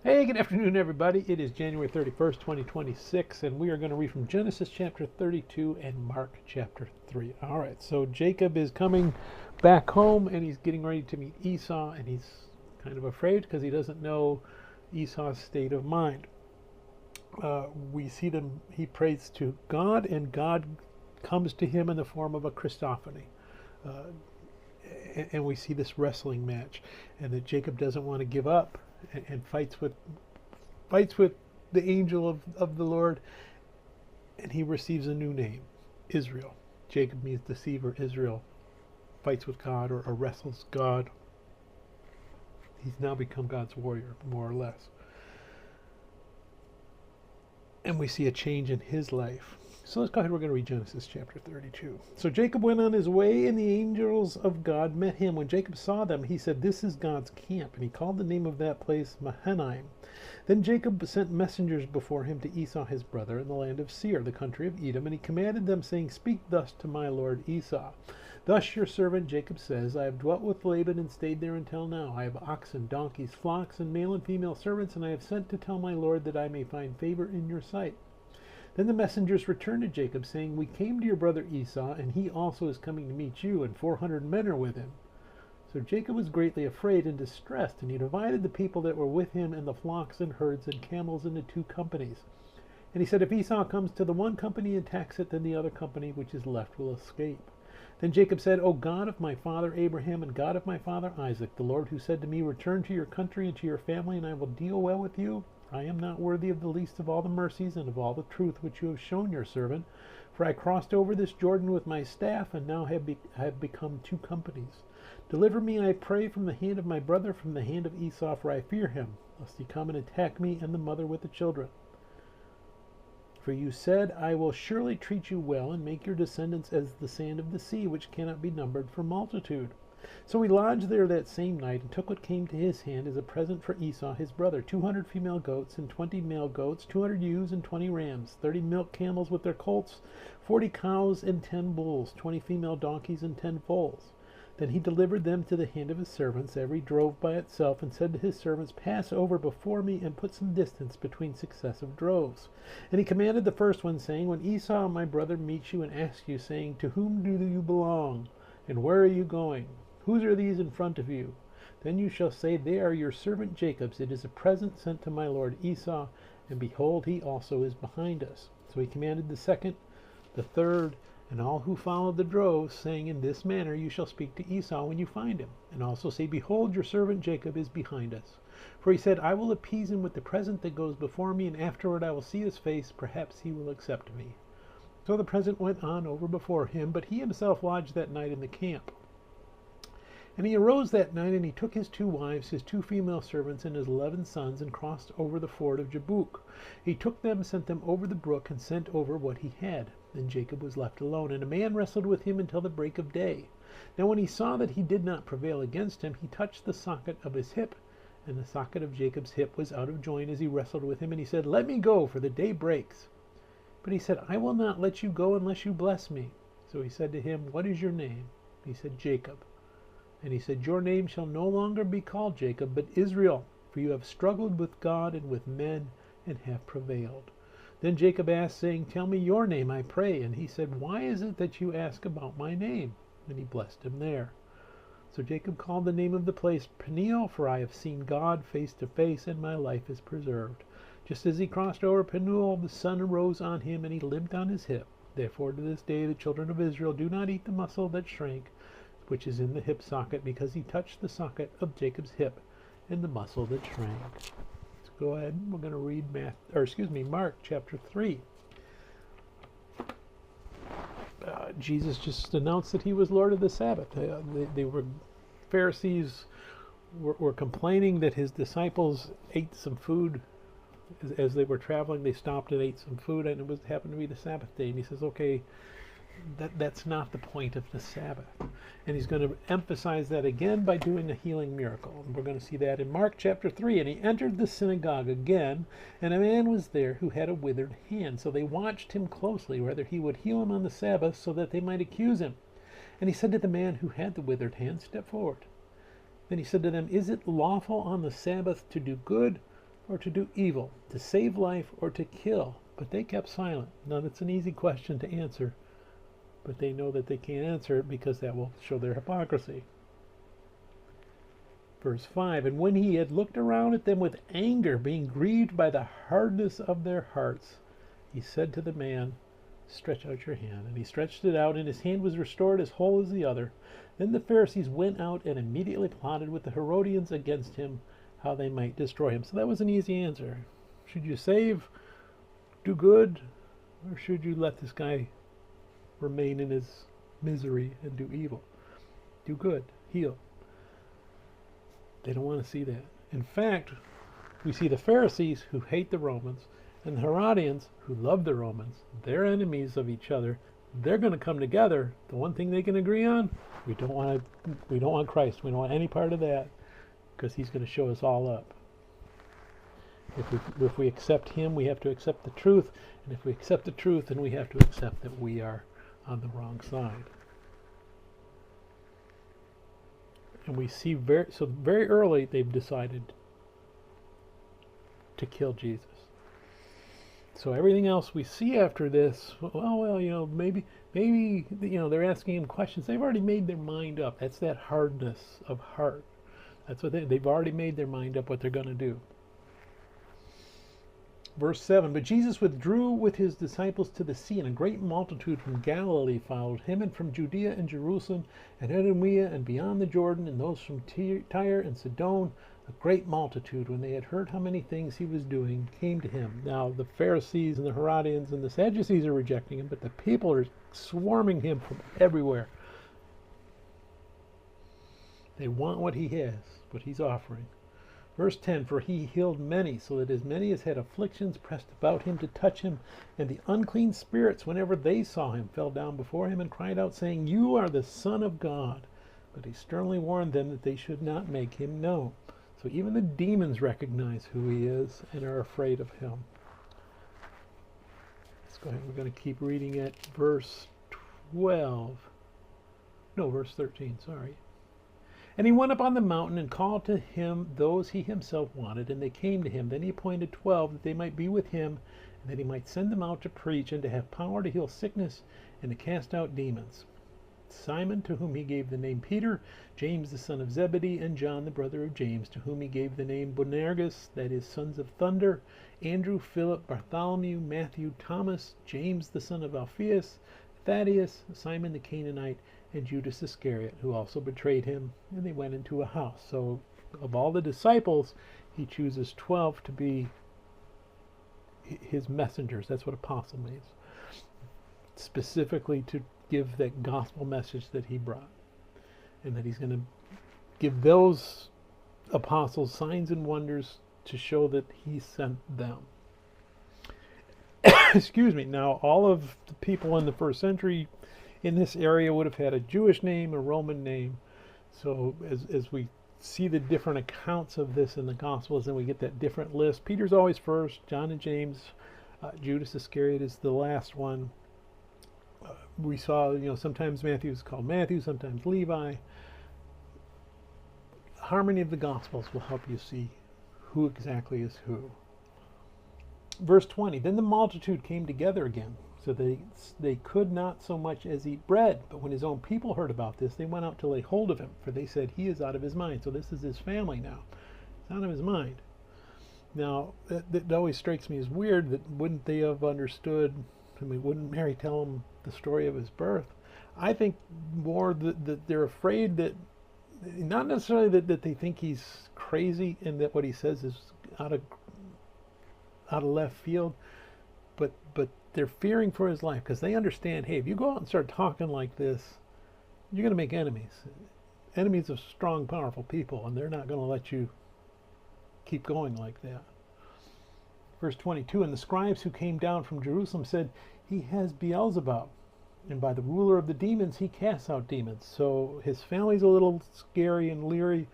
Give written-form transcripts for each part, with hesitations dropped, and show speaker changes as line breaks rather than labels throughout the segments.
Hey, good afternoon, everybody. It is January 31st, 2026, and we are going to read from Genesis chapter 32 and Mark chapter 3. All right, so Jacob is coming back home, and he's getting ready to meet Esau, and he's kind of afraid because he doesn't know Esau's state of mind. We see them, he prays to God, and God comes to him in the form of a Christophany. Uh, and we see this wrestling match, and that Jacob doesn't want to give up and fights with the angel of the Lord, and he receives a new name, Israel. Jacob means deceiver. Israel fights with God or wrestles God. He's now become God's warrior, more or less. And we see a change in his life. So let's go ahead. We're going to read Genesis chapter 32. So Jacob went on his way, and the angels of God met him. When Jacob saw them, he said, "This is God's camp." And he called the name of that place Mahanaim. Then Jacob sent messengers before him to Esau his brother in the land of Seir, the country of Edom. And he commanded them, saying, "Speak thus to my lord Esau. Thus your servant Jacob says, I have dwelt with Laban and stayed there until now. I have oxen, donkeys, flocks, and male and female servants, and I have sent to tell my lord that I may find favor in your sight." Then the messengers returned to Jacob, saying, "We came to your brother Esau, and he also is coming to meet you, and 400 men are with him." So Jacob was greatly afraid and distressed, and he divided the people that were with him and the flocks and herds and camels into two companies. And he said, "If Esau comes to the one company and attacks it, then the other company which is left will escape." Then Jacob said, "O God of my father Abraham and God of my father Isaac, the Lord who said to me, 'Return to your country and to your family, and I will deal well with you,' I am not worthy of the least of all the mercies and of all the truth which you have shown your servant. For I crossed over this Jordan with my staff, and now have become two companies. Deliver me, I pray, from the hand of my brother, from the hand of Esau, for I fear him, lest he come and attack me and the mother with the children. For you said, I will surely treat you well, and make your descendants as the sand of the sea, which cannot be numbered for multitude." So he lodged there that same night, and took what came to his hand as a present for Esau his brother, 200 female goats, and 20 male goats, 200 ewes, and 20 rams, 30 milk camels with their colts, 40 cows, and 10 bulls, 20 female donkeys, and 10 foals. Then he delivered them to the hand of his servants, every drove by itself, and said to his servants, "Pass over before me, and put some distance between successive droves." And he commanded the first one, saying, "When Esau my brother meets you and asks you, saying, 'To whom do you belong, and where are you going? Whose are these in front of you?' Then you shall say, 'They are your servant Jacob's. It is a present sent to my lord Esau, and behold, he also is behind us.'" So he commanded the second, the third, and all who followed the droves, saying, "In this manner you shall speak to Esau when you find him, and also say, 'Behold, your servant Jacob is behind us.' For he said, I will appease him with the present that goes before me, and afterward I will see his face. Perhaps he will accept me." So the present went on over before him, but he himself lodged that night in the camp. And he arose that night, and he took his 2 wives, his 2 female servants, and his 11 sons, and crossed over the ford of Jabbok. He took them, sent them over the brook, and sent over what he had. Then Jacob was left alone, and a man wrestled with him until the break of day. Now when he saw that he did not prevail against him, he touched the socket of his hip, and the socket of Jacob's hip was out of joint as he wrestled with him. And he said, "Let me go, for the day breaks." But he said, "I will not let you go unless you bless me." So he said to him, "What is your name?" He said, "Jacob." And he said, "Your name shall no longer be called Jacob, but Israel, for you have struggled with God and with men, and have prevailed." Then Jacob asked, saying, "Tell me your name, I pray." And he said, "Why is it that you ask about my name?" And he blessed him there. So Jacob called the name of the place Peniel, for I have seen God face to face, and my life is preserved. Just as he crossed over Peniel, the sun arose on him, and he limped on his hip. Therefore to this day the children of Israel do not eat the muscle that shrank, which is in the hip socket, because he touched the socket of Jacob's hip and the muscle that shrank. Let's go ahead. We're going to read Mark chapter 3. Jesus just announced that he was Lord of the Sabbath. Pharisees were complaining that his disciples ate some food as they were traveling. They stopped and ate some food, and it happened to be the Sabbath day. And he says, okay, that's not the point of the Sabbath. And he's going to emphasize that again by doing a healing miracle. And we're going to see that in Mark chapter 3. And he entered the synagogue again, and a man was there who had a withered hand. So they watched him closely, whether he would heal him on the Sabbath, so that they might accuse him. And he said to the man who had the withered hand, "Step forward." Then he said to them, "Is it lawful on the Sabbath to do good or to do evil, to save life or to kill? But they kept silent. Now, that's an easy question to answer, but they know that they can't answer it because that will show their hypocrisy. Verse 5, and when he had looked around at them with anger, being grieved by the hardness of their hearts, he said to the man, stretch out your hand. And he stretched it out, and his hand was restored as whole as the other. Then the Pharisees went out and immediately plotted with the Herodians against him, how they might destroy him. So that was an easy answer. Should you save, do good, or should you let this guy remain in his misery and do evil? Do good, heal. They don't want to see that. In fact, we see the Pharisees, who hate the Romans, and the Herodians, who love the Romans. They're enemies of each other. They're going to come together. The one thing they can agree on, we don't want Christ. We don't want any part of that, because he's going to show us all up. If we accept him, we have to accept the truth. And if we accept the truth, then we have to accept that we are on the wrong side. And we see very early they've decided to kill Jesus. So everything else we see after this, maybe they're asking him questions. They've already made their mind up. That's that hardness of heart. That's what they've already made their mind up what they're going to do. Verse 7, but Jesus withdrew with his disciples to the sea, and a great multitude from Galilee followed him, and from Judea and Jerusalem, and Idumea, and beyond the Jordan, and those from Tyre and Sidon. A great multitude, when they had heard how many things he was doing, came to him. Now the Pharisees and the Herodians and the Sadducees are rejecting him, but the people are swarming him from everywhere. They want what he has, what he's offering. Verse 10, for he healed many, so that as many as had afflictions pressed about him to touch him. And the unclean spirits, whenever they saw him, fell down before him and cried out, saying, you are the Son of God. But he sternly warned them that they should not make him known. So even the demons recognize who he is and are afraid of him. Let's go ahead. We're going to keep reading at verse 13, sorry. And he went up on the mountain and called to him those he himself wanted, and they came to him. Then he appointed 12 that they might be with him, and that he might send them out to preach and to have power to heal sickness and to cast out demons. Simon, to whom he gave the name Peter, James the son of Zebedee, and John the brother of James, to whom he gave the name Boanerges, that is, sons of thunder, Andrew, Philip, Bartholomew, Matthew, Thomas, James the son of Alphaeus, Thaddeus, Simon the Canaanite, and Judas Iscariot, who also betrayed him. And they went into a house. So of all the disciples, he chooses 12 to be his messengers. That's what apostle means. Specifically to give that gospel message that he brought. And that he's going to give those apostles signs and wonders to show that he sent them. Excuse me. Now, all of the people in the first century in this area would have had a Jewish name, a Roman name. So as we see the different accounts of this in the Gospels, and we get that different list. Peter's always first, John and James, Judas Iscariot is the last one. We saw, sometimes Matthew is called Matthew, sometimes Levi. Harmony of the Gospels will help you see who exactly is who. Verse 20, then the multitude came together again, so they could not so much as eat bread. But when his own people heard about this, they went out to lay hold of him, for they said, he is out of his mind. So this is his family now. He's out of his mind. Now, that always strikes me as weird, that wouldn't they have understood, wouldn't Mary tell him the story of his birth? I think more that they're afraid that, not necessarily that they think he's crazy and that what he says is out of left field, but they're fearing for his life, because they understand, hey, if you go out and start talking like this, you're going to make enemies of strong, powerful people, and they're not going to let you keep going like that. Verse 22, and the scribes who came down from Jerusalem said, he has Beelzebub, and by the ruler of the demons he casts out demons. So his family's a little scary and leery.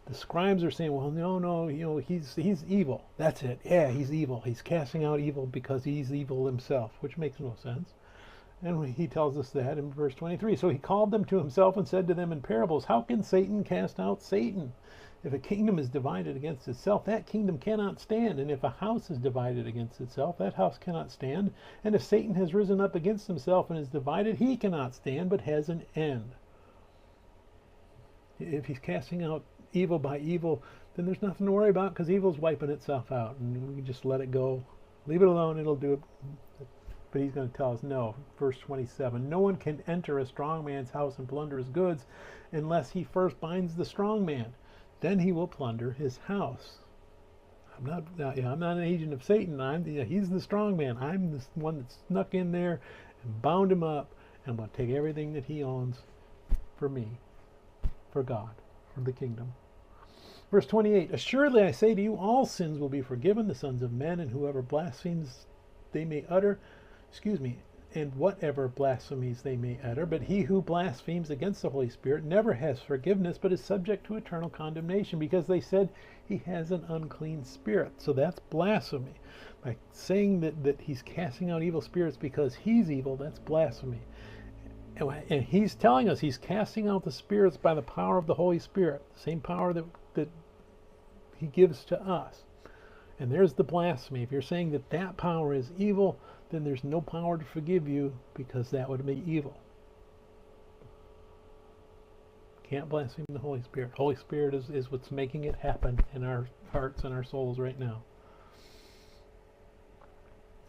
The scribes are saying, well, no, he's evil. That's it. Yeah, he's evil. He's casting out evil because he's evil himself, which makes no sense. And he tells us that in verse 23. So he called them to himself and said to them in parables, how can Satan cast out Satan? If a kingdom is divided against itself, that kingdom cannot stand. And if a house is divided against itself, that house cannot stand. And if Satan has risen up against himself and is divided, he cannot stand, but has an end. If he's casting out evil by evil, then there's nothing to worry about, because evil's wiping itself out. And we can just let it go. Leave it alone, it'll do it. But he's going to tell us no. Verse 27, no one can enter a strong man's house and plunder his goods unless he first binds the strong man. Then he will plunder his house. I'm not an agent of Satan. He's the strong man. I'm the one that snuck in there and bound him up, and I'm going to take everything that he owns for me, for God, for the kingdom. Verse 28, assuredly I say to you, all sins will be forgiven the sons of men, and whoever blasphemes they may utter, and whatever blasphemies they may utter. But he who blasphemes against the Holy Spirit never has forgiveness, but is subject to eternal condemnation, because they said he has an unclean spirit. So that's blasphemy. By saying that he's casting out evil spirits because he's evil, that's blasphemy. And he's telling us he's casting out the spirits by the power of the Holy Spirit, the same power that he gives to us. And there's the blasphemy. If you're saying that power is evil, then there's no power to forgive you, because that would be evil. Can't blaspheme the Holy Spirit. Holy Spirit is what's making it happen in our hearts and our souls right now.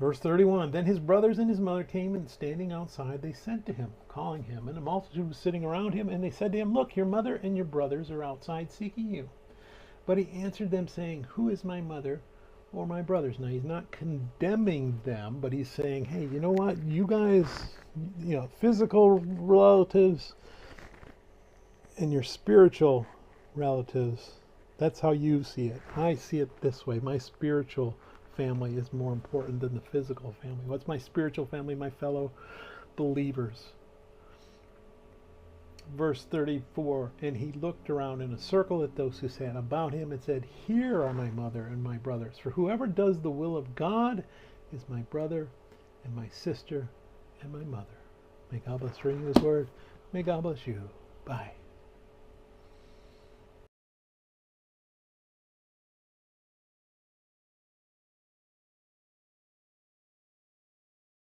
Verse 31, then his brothers and his mother came, and standing outside they sent to him, calling him. And a multitude was sitting around him, and they said to him, look, your mother and your brothers are outside seeking you. But he answered them, saying, who is my mother or my brothers? Now, he's not condemning them, but he's saying, hey, you know what? You guys, physical relatives and your spiritual relatives, that's how you see it. I see it this way. My spiritual family is more important than the physical family. What's my spiritual family? My fellow believers. Verse 34, and he looked around in a circle at those who sat about him and said, here are my mother and my brothers. For whoever does the will of God is my brother and my sister and my mother. May God bless reading his word. May God bless you. Bye.